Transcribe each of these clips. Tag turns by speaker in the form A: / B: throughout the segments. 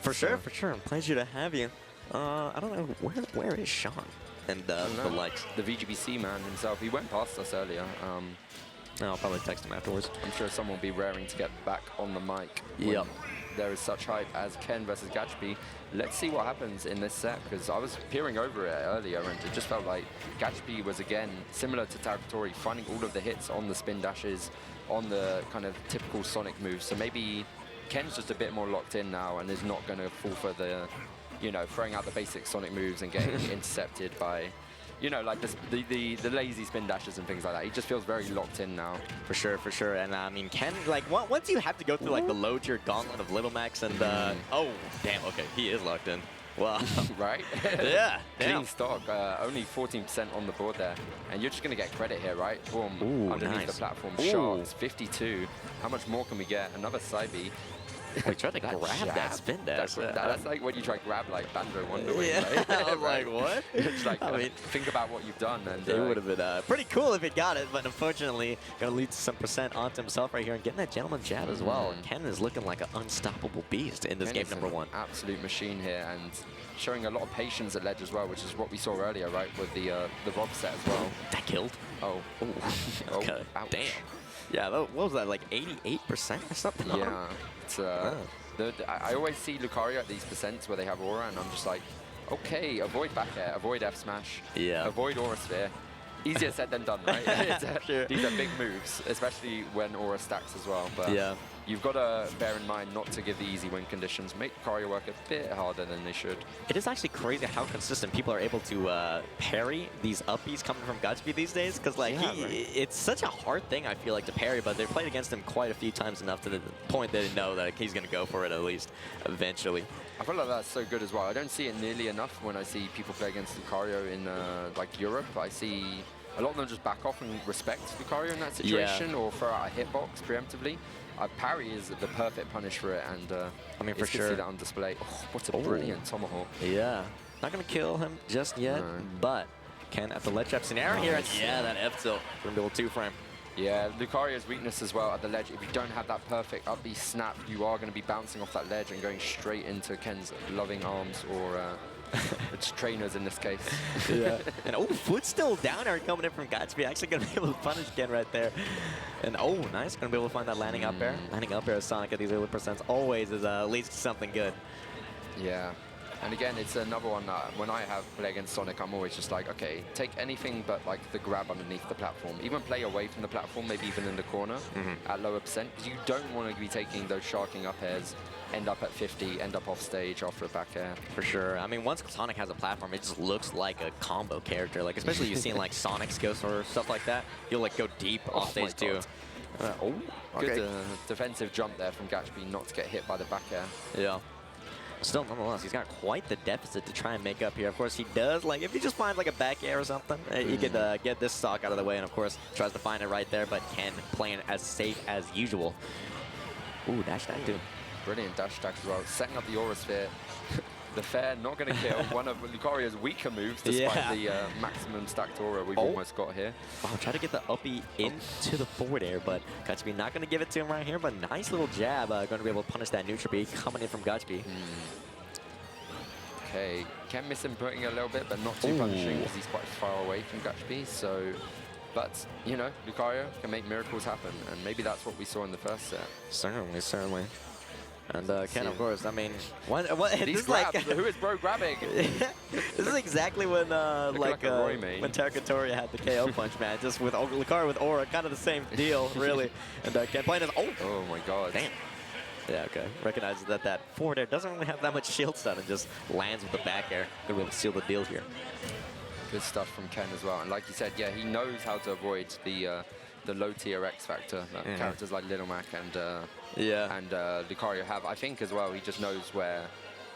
A: For sure, for sure. Pleasure to have you. I don't know, where is Sean? And the likes.
B: The VGBC man himself. He went past us earlier.
A: I'll probably text him afterwards.
B: I'm sure someone will be raring to get back on the mic.
A: Yep.
B: There is such hype as Ken versus Gachipi. Let's see what happens in this set, because I was peering over it earlier and it just felt like Gachipi was, again, similar to Tarukatori, finding all of the hits on the spin dashes, on the kind of typical Sonic moves. So maybe Ken's just a bit more locked in now and is not going to fall for the, you know, throwing out the basic Sonic moves and getting intercepted by, you know, like the lazy spin dashes and things like that. He just feels very locked in now.
A: For sure, for sure. And I mean, Ken, like, once you have to go through like the low tier gauntlet of Little Max and, oh, damn, okay, he is locked in. Wow.
B: Right?
A: Yeah.
B: Clean stock, only 14% on the board there. And you're just going to get credit here, right? Boom,
A: ooh,
B: underneath the platform. Shots, 52. How much more can we get? Another side B.
A: We tried to grab that spin dash.
B: That's like when you try to grab like Banjo Wonder Wing,
A: yeah,
B: right?
A: I was like, what?
B: It's like,
A: I mean,
B: think about what you've done. And
A: it would have been pretty cool if he got it, but unfortunately, going to lead some percent onto himself right here and getting that gentleman jab as well. And Ken is looking like an unstoppable beast in this game number one.
B: Absolute machine here, and showing a lot of patience at ledge as well, which is what we saw earlier, right, with the Rob set as well.
A: That killed?
B: Oh.
A: Okay.
B: Ouch.
A: Damn. Yeah, what was that, like 88% or something?
B: Yeah. It's, I always see Lucario at these percents where they have aura, and I'm just like, okay, avoid back air, avoid F smash, avoid aura sphere. Easier said than done, right? These are big moves, especially when aura stacks as well. But you've got to bear in mind not to give the easy win conditions. Make Lucario work a bit harder than they should.
A: It is actually crazy how consistent people are able to parry these upbeats coming from Gachipi these days. Because like it's such a hard thing, I feel like, to parry. But they've played against him quite a few times enough to the point that they know that he's going to go for it at least eventually.
B: I feel like that's so good as well. I don't see it nearly enough when I see people play against Lucario in like Europe. I see a lot of them just back off and respect Lucario in that situation, or throw out a hitbox preemptively. Parry is the perfect punish for it, and
A: I mean, for
B: sure, see that on display. Oh, what a brilliant tomahawk!
A: Yeah, not gonna kill him just yet, but Ken at the ledge trap scenario here, and that F tilt from the two frame.
B: Yeah, Lucario's weakness as well at the ledge. If you don't have that perfect up B snap, you are going to be bouncing off that ledge and going straight into Ken's loving arms, or it's trainers in this case.
A: Yeah. And foot still down air coming in from Gachipi. Actually going to be able to punish Ken right there. And nice. Going to be able to find that landing up air. Landing up air of Sonic at these early percents always is leads to something good.
B: Yeah. And again, it's another one that when I have play against Sonic, I'm always just like, okay, take anything but like the grab underneath the platform. Even play away from the platform, maybe even in the corner at lower percent, because you don't want to be taking those sharking up airs, end up at 50, end up off stage after a back air.
A: For sure. I mean, once Sonic has a platform, it just looks like a combo character. Like, especially you've seen like Sonic's Ghost or stuff like that. He'll like go deep off stage too.
B: Good defensive jump there from Gachipi, not to get hit by the back air.
A: Yeah. Still, nonetheless, he's got quite the deficit to try and make up here. Of course, he does. Like, if he just finds like a back air or something, he could get this stock out of the way, and of course, tries to find it right there, but Ken playing as safe as usual. Ooh, dash attack too.
B: Brilliant dash attack as well. Setting up the aura sphere. The fair not going to kill. One of Lucario's weaker moves, despite the maximum stacked aura we've almost got here.
A: Try to get the uppie into the forward air, but Gachipi not going to give it to him right here, but nice little jab. Going to be able to punish that neutral B coming in from Gachipi.
B: Okay, can miss him putting a little bit, but not too punishing because he's quite far away from Gachipi. So, but, you know, Lucario can make miracles happen, and maybe that's what we saw in the first set.
A: Certainly, certainly. And Ken, of course, I mean,
B: these grabs, like, who is bro grabbing?
A: This is exactly when, when Tarukatori had the KO punch, man. Just with Lucario with aura, kind of the same deal, really. And Ken playing as,
B: oh my god.
A: Damn. Yeah, okay. Recognizes that forward air doesn't really have that much shield stun and just lands with the back air. Gonna be able to seal the deal here.
B: Good stuff from Ken as well. And like you said, yeah, he knows how to avoid the low tier X factor that characters like Little Mac and Lucario have. I think as well, he just knows where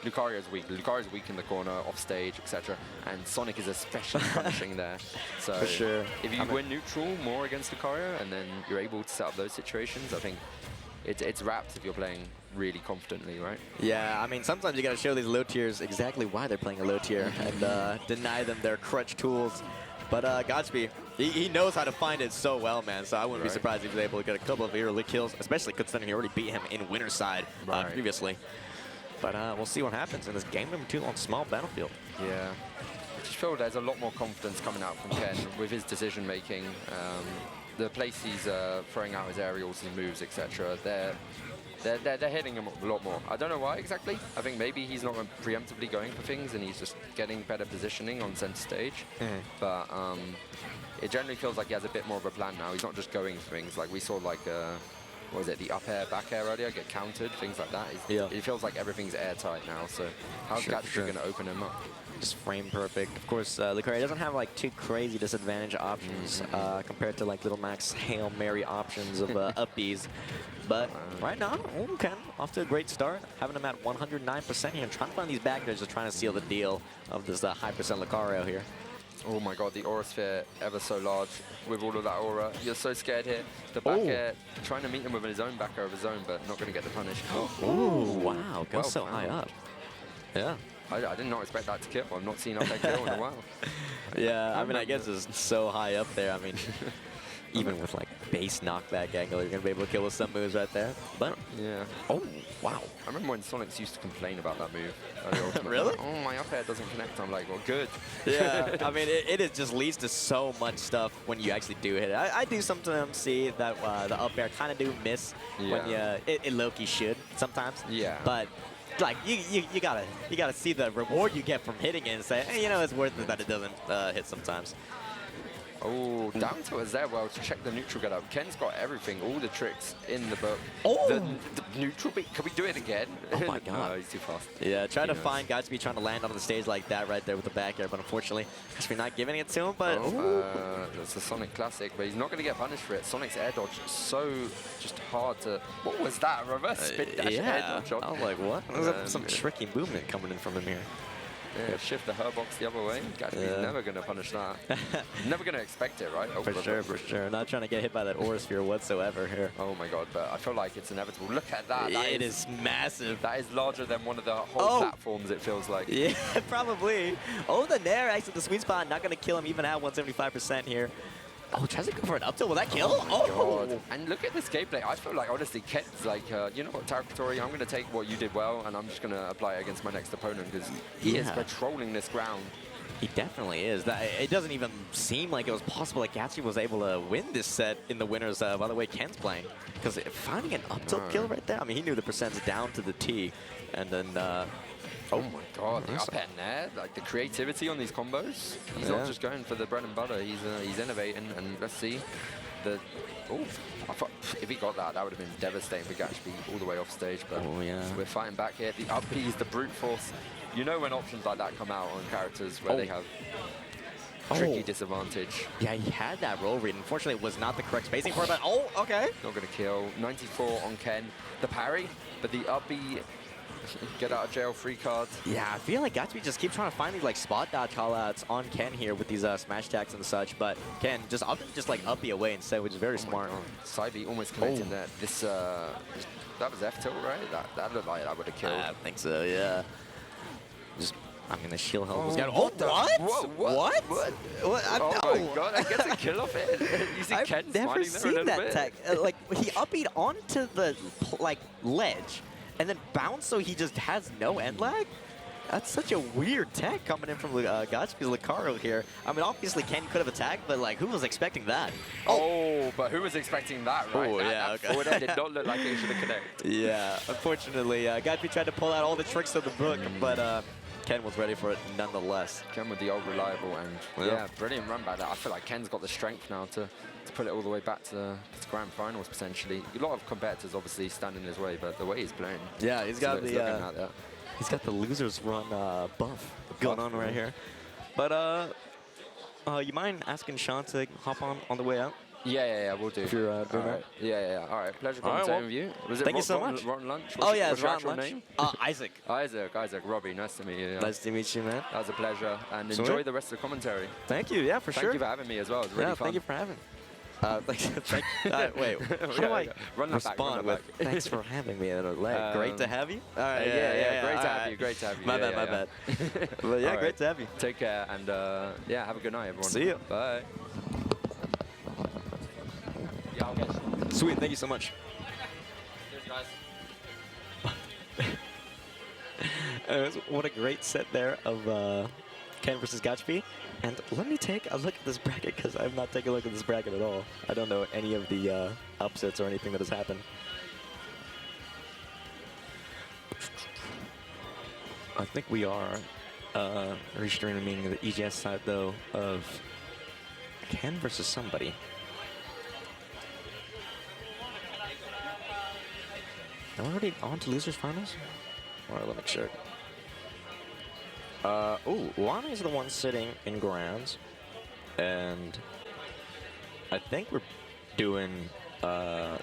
B: Lucario is weak. Lucario is weak in the corner, off stage, etc. And Sonic is especially punishing there. So
A: for sure.
B: If you win neutral more against Lucario and then you're able to set up those situations, I think it's wrapped if you're playing really confidently, right?
A: Yeah, I mean, sometimes you got to show these low tiers exactly why they're playing a low tier and deny them their crutch tools. But Gachipi, he knows how to find it so well, man. So I wouldn't be surprised if he was able to get a couple of early kills, especially considering he already beat him in winner's side previously. But we'll see what happens in this game number 2 on small battlefield.
B: Yeah. I just feel there's a lot more confidence coming out from Ken with his decision making. The place he's throwing out his aerials and moves, etc. They're hitting him a lot more. I don't know why exactly. I think maybe he's not preemptively going for things and he's just getting better positioning on center stage. But it generally feels like he has a bit more of a plan now. He's not just going for things. Like we saw like, what was it, the up air, back air earlier, get countered, things like that. It feels like everything's airtight now. So how's Gachipi going to open him up?
A: Just frame perfect. Of course, Lucario doesn't have like too crazy disadvantage options compared to like Little Mac's Hail Mary options of up Bs. But right now, Ken off to a great start, having him at 109% here, and trying to find these back airs, just trying to seal the deal of this high percent Lucario here.
B: Oh my god, the aura sphere ever so large with all of that aura. You're so scared here. The back air, trying to meet him with his own back air of his own, but not going to get the punish.
A: Oh, wow, goes so high up. Yeah.
B: I did not expect that to kill. I've not seen up air kill in a while.
A: Yeah, I mean, I guess it's so high up there. I mean, even with like base knockback angle, you're going to be able to kill with some moves right there. But
B: yeah.
A: Oh, wow.
B: I remember when Sonics used to complain about that move.
A: Really?
B: Like, oh, my up air doesn't connect. I'm like, well, good.
A: Yeah, I mean, it just leads to so much stuff when you actually do hit it. I do sometimes see that the up air kind of do miss when it low-key should sometimes.
B: Yeah.
A: But like you gotta see the reward you get from hitting it and say, hey, you know, it's worth it that it doesn't hit sometimes.
B: Oh, down to us there. Well, to check the neutral get up. Ken's got everything, all the tricks in the book.
A: Oh!
B: The neutral beat. Can we do it again?
A: Oh my god.
B: No, he's too fast.
A: Yeah, try to find Gachipi trying to land on the stage like that right there with the back air, but unfortunately, Gachipi not giving it to him. But
B: that's a Sonic classic, but he's not going to get punished for it. Sonic's air dodge so just hard to. What was that? Reverse spin dash air dodge.
A: I was like, what? There's some tricky movement coming in from him here.
B: Yeah, shift the Herbox the other way. Gachipi's never going to punish that. Never going to expect it, right?
A: For sure. Not trying to get hit by that aura sphere whatsoever here.
B: Oh my god, but I feel like it's inevitable. Look at that.
A: It is massive.
B: That is larger than one of the whole platforms, it feels like.
A: Yeah, probably. Oh, the Nair actually the sweet spot. Not going to kill him even at 175% here. Oh, tries to go for an up tilt. Will that kill?
B: Oh, God. And look at this gameplay. I feel like, honestly, Ken's like, you know what, Territory, I'm going to take what you did well, and I'm just going to apply it against my next opponent, because he is patrolling this ground.
A: He definitely is. It doesn't even seem like it was possible that Gachipi was able to win this set in the winners by the way Ken's playing. Because finding an up tilt kill right there, I mean, he knew the percents down to the T. And then...
B: oh my god, the up and there, like the creativity on these combos. He's not just going for the bread and butter, he's innovating, and let's see. I thought if he got that, that would have been devastating for Gachipi all the way off stage, but we're fighting back here. The up B's, the brute force. You know when options like that come out on characters where they have tricky disadvantage.
A: Yeah, he had that roll read. Unfortunately, it was not the correct spacing for it, but okay.
B: Not going to kill. 94 on Ken. The parry, but the up B, get out of jail free card. Yeah,
A: I feel like Gachipi just keeps trying to find these like spot dodge callouts on Ken here with these smash attacks and such, but Ken just often just like up B away instead, which is very smart.
B: Side B almost connecting that. This that was F tilt, right? That looked like that would have killed.
A: I think so, yeah. I mean, the shield health was
B: what?
A: What?
B: Oh my god, I get a kill off it. You see Ken
A: never
B: smiling there a little
A: that
B: bit.
A: tech. Like, he up-beat onto the ledge and then bounced so he just has no end lag? That's such a weird tech coming in from Gachipi's Lucario here. I mean, obviously Ken could have attacked, but like, who was expecting that?
B: Oh, but who was expecting that, right?
A: Oh,
B: that forward air did not look like it should have connected.
A: Yeah, unfortunately, Gachipi tried to pull out all the tricks of the book, but Ken was ready for it nonetheless.
B: Ken with the old reliable, and yeah, brilliant run by that. I feel like Ken's got the strength now to put it all the way back to grand finals potentially. A lot of competitors obviously stand in his way, but the way he's playing,
A: yeah, he's got he's got the losers run buff going on right here. But you mind asking Sean to hop on the way out?
B: Yeah, we'll do.
A: If you're doing that.
B: Yeah. All right, pleasure commentating with you. Was it
A: thank you so much.
B: Rotten Lunch?
A: It's Rotten Lunch.
B: Name?
A: Isaac.
B: Isaac, Robbie, nice to meet you. Yeah.
A: Nice to meet you, man.
B: That was a pleasure, and enjoy the rest of the commentary.
A: Thank you, for sure.
B: Thank you for having me as well. It was really fun.
A: Thank you for having me. Wait, how do I respond with thanks for having me? Great to have you. All right,
B: Great to have you.
A: My bad. But yeah, great to have you.
B: Take care, and yeah, have a good night, everyone.
A: See you.
B: Bye. Yeah, I'll get you.
A: Sweet, thank you so much.
B: Cheers, guys.
A: What a great set there of Ken versus Gachipi. And let me take a look at this bracket, because I've not taken a look at this bracket at all. I don't know any of the upsets or anything that has happened. I think we are registering, meaning the EGS side, though, of Ken versus somebody. Am I already on to losers finals? All right, let me check. Oh, Lonnie's the one sitting in grounds, and I think we're doing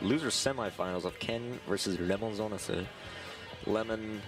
A: loser semifinals of Ken versus Lemon Zona. Lemon